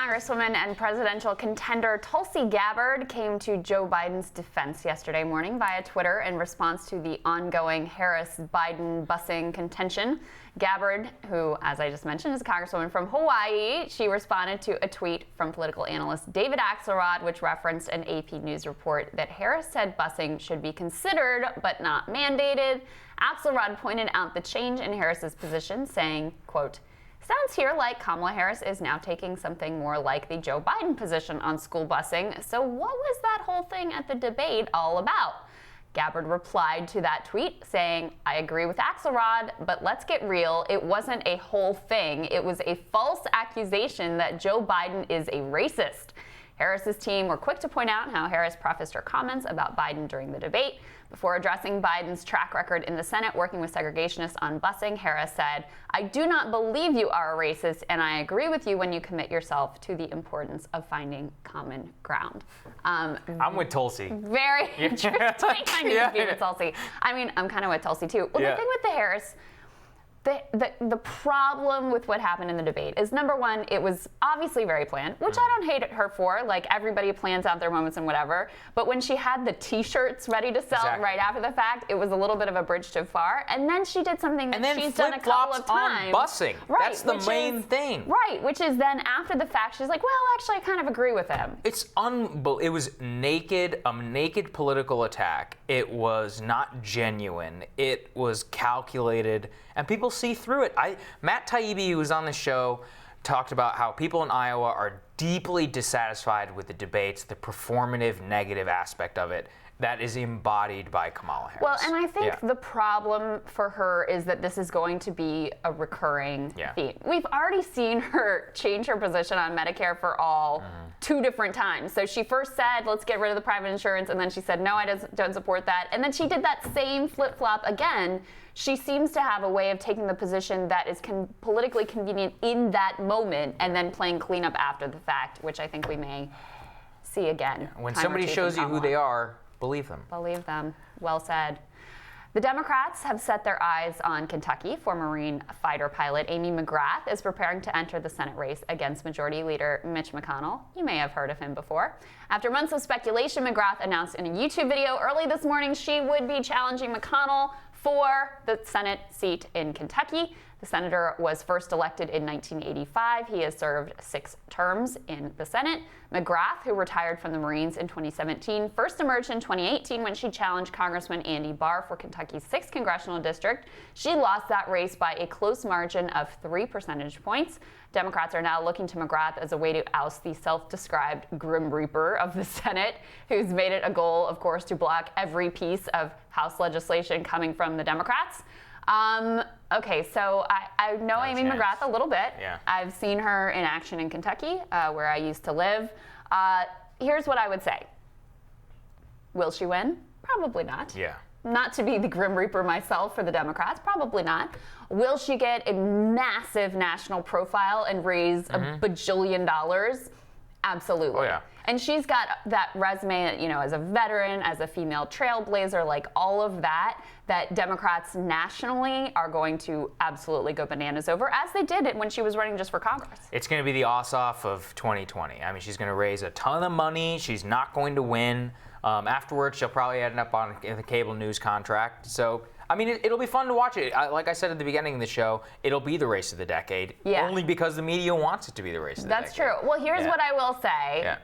Congresswoman and presidential contender Tulsi Gabbard came to Joe Biden's defense yesterday morning via Twitter in response to the ongoing Harris-Biden busing contention. Gabbard, who, as I just mentioned, is a congresswoman from Hawaii, she responded to a tweet from political analyst David Axelrod, which referenced an AP News report that Harris said busing should be considered but not mandated. Axelrod pointed out the change in Harris's position, saying, quote, "Sounds here like Kamala Harris is now taking something more like the Joe Biden position on school busing. So what was that whole thing at the debate all about?" Gabbard replied to that tweet saying, "I agree with Axelrod, but let's get real. It wasn't a whole thing. It was a false accusation that Joe Biden is a racist." Harris's team were quick to point out how Harris prefaced her comments about Biden during the debate. Before addressing Biden's track record in the Senate working with segregationists on busing, Harris said, "I do not believe you are a racist, and I agree with you when you commit yourself to the importance of finding common ground." I'm with Tulsi. Very interesting. I need to be with Tulsi. I mean, I'm kind of with Tulsi, too. Well, the thing with the Harris, the problem with what happened in the debate is, number one, it was obviously very planned, which I don't hate her for. Like, everybody plans out their moments and whatever. But when she had the T-shirts ready to sell right after the fact, it was a little bit of a bridge too far. And then she did something that she's done a couple of times. On busing. Right, that's the main thing. Right, which is then after the fact, she's like, well, actually, I kind of agree with him. It's unbelievable. It was a naked political attack. It was not genuine. It was calculated. And people see through it. Matt Taibbi, who was on the show, talked about how people in Iowa are deeply dissatisfied with the debates, the performative negative aspect of it that is embodied by Kamala Harris. Well, and I think the problem for her is that this is going to be a recurring theme. We've already seen her change her position on Medicare for All 2 different times. So she first said, let's get rid of the private insurance, and then she said, no, I don't support that. And then she did that same flip-flop again. She seems to have a way of taking the position that is politically convenient in that moment and then playing cleanup after the fact, which I think we may see again. When somebody shows you who they are, believe them. Believe them. Well said. The Democrats have set their eyes on Kentucky. Former Marine fighter pilot Amy McGrath is preparing to enter the Senate race against Majority Leader Mitch McConnell. You may have heard of him before. After months of speculation, McGrath announced in a YouTube video early this morning she would be challenging McConnell for the Senate seat in Kentucky. The senator was first elected in 1985. He has served 6 terms in the Senate. McGrath, who retired from the Marines in 2017, first emerged in 2018 when she challenged Congressman Andy Barr for Kentucky's 6th congressional district. She lost that race by a close margin of 3 percentage points. Democrats are now looking to McGrath as a way to oust the self-described Grim Reaper of the Senate, who's made it a goal, of course, to block every piece of House legislation coming from the Democrats. Okay, so I know Amy McGrath a little bit. Yeah. I've seen her in action in Kentucky, where I used to live. Here's what I would say. Will she win? Probably not. Yeah. Not to be the Grim Reaper myself for the Democrats, probably not. Will she get a massive national profile and raise a bajillion dollars? Absolutely. Oh, yeah. And she's got that resume, you know, as a veteran, as a female trailblazer, like all of that Democrats nationally are going to absolutely go bananas over, as they did it when she was running just for Congress. It's going to be the Ossoff of 2020. I mean, she's going to raise a ton of money. She's not going to win. Afterwards, she'll probably end up on the cable news contract. So, I mean, it'll be fun to watch it. Like I said at the beginning of the show, it'll be the race of the decade. Yeah. Only because the media wants it to be the race of the decade. That's true. Well, here's what I will say,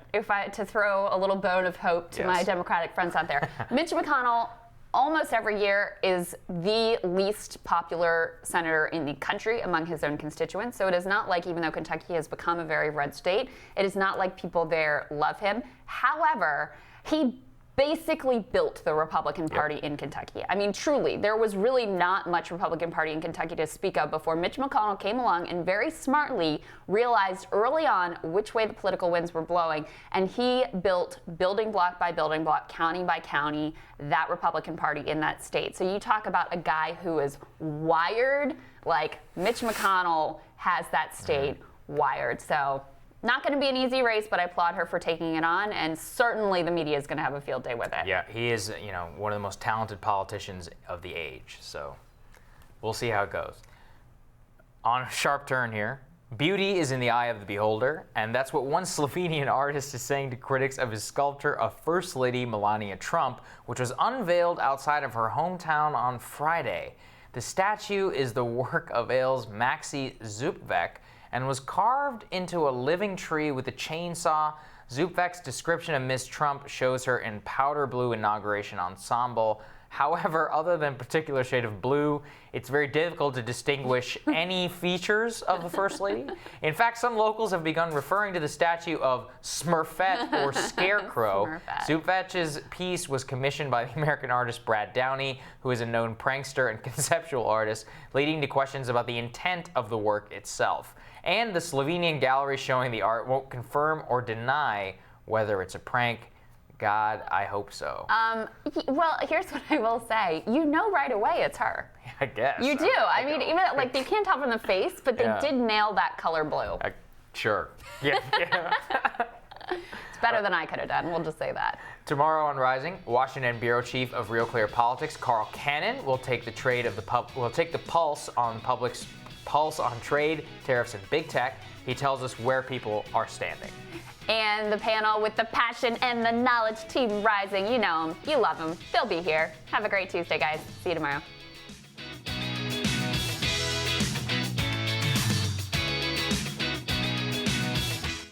to throw a little bone of hope to my Democratic friends out there. Mitch McConnell, almost every year, is the least popular senator in the country among his own constituents. So it is not like, even though Kentucky has become a very red state, it is not like people there love him. However, he basically built the Republican Party in Kentucky. I mean, truly, there was really not much Republican Party in Kentucky to speak of before Mitch McConnell came along and very smartly realized early on which way the political winds were blowing. And he built, building block by building block, county by county, that Republican Party in that state. So you talk about a guy who is wired, like Mitch McConnell has that state wired. So not going to be an easy race, but I applaud her for taking it on, and certainly the media is going to have a field day with it. Yeah, he is, one of the most talented politicians of the age. So we'll see how it goes. On a sharp turn here, Beauty is in the eye of the beholder, and that's what one Slovenian artist is saying to critics of his sculpture of First Lady Melania Trump, which was unveiled outside of her hometown on Friday. The statue is the work of Aile's Maxi Zupvec and was carved into a living tree with a chainsaw. Zupvec's description of Miss Trump shows her in powder blue inauguration ensemble. However, other than a particular shade of blue, it's very difficult to distinguish any features of the First Lady. In fact, some locals have begun referring to the statue of Smurfette or Scarecrow. Zupvec's piece was commissioned by the American artist Brad Downey, who is a known prankster and conceptual artist, leading to questions about the intent of the work itself. And the Slovenian gallery showing the art won't confirm or deny whether it's a prank. God, I hope so. Well, here's what I will say. You know right away it's her. I guess. You do. I mean, even like you can't tell from the face, but they did nail that color blue. Sure. Yeah. It's better than I could have done. We'll just say that. Tomorrow on Rising, Washington bureau chief of Real Clear Politics, Carl Cannon, will take the pulse on public's pulse on trade, tariffs, and big tech. He tells us where people are standing. And the panel with the passion and the knowledge, Team Rising. You know them. You love them. They'll be here. Have a great Tuesday, guys. See you tomorrow.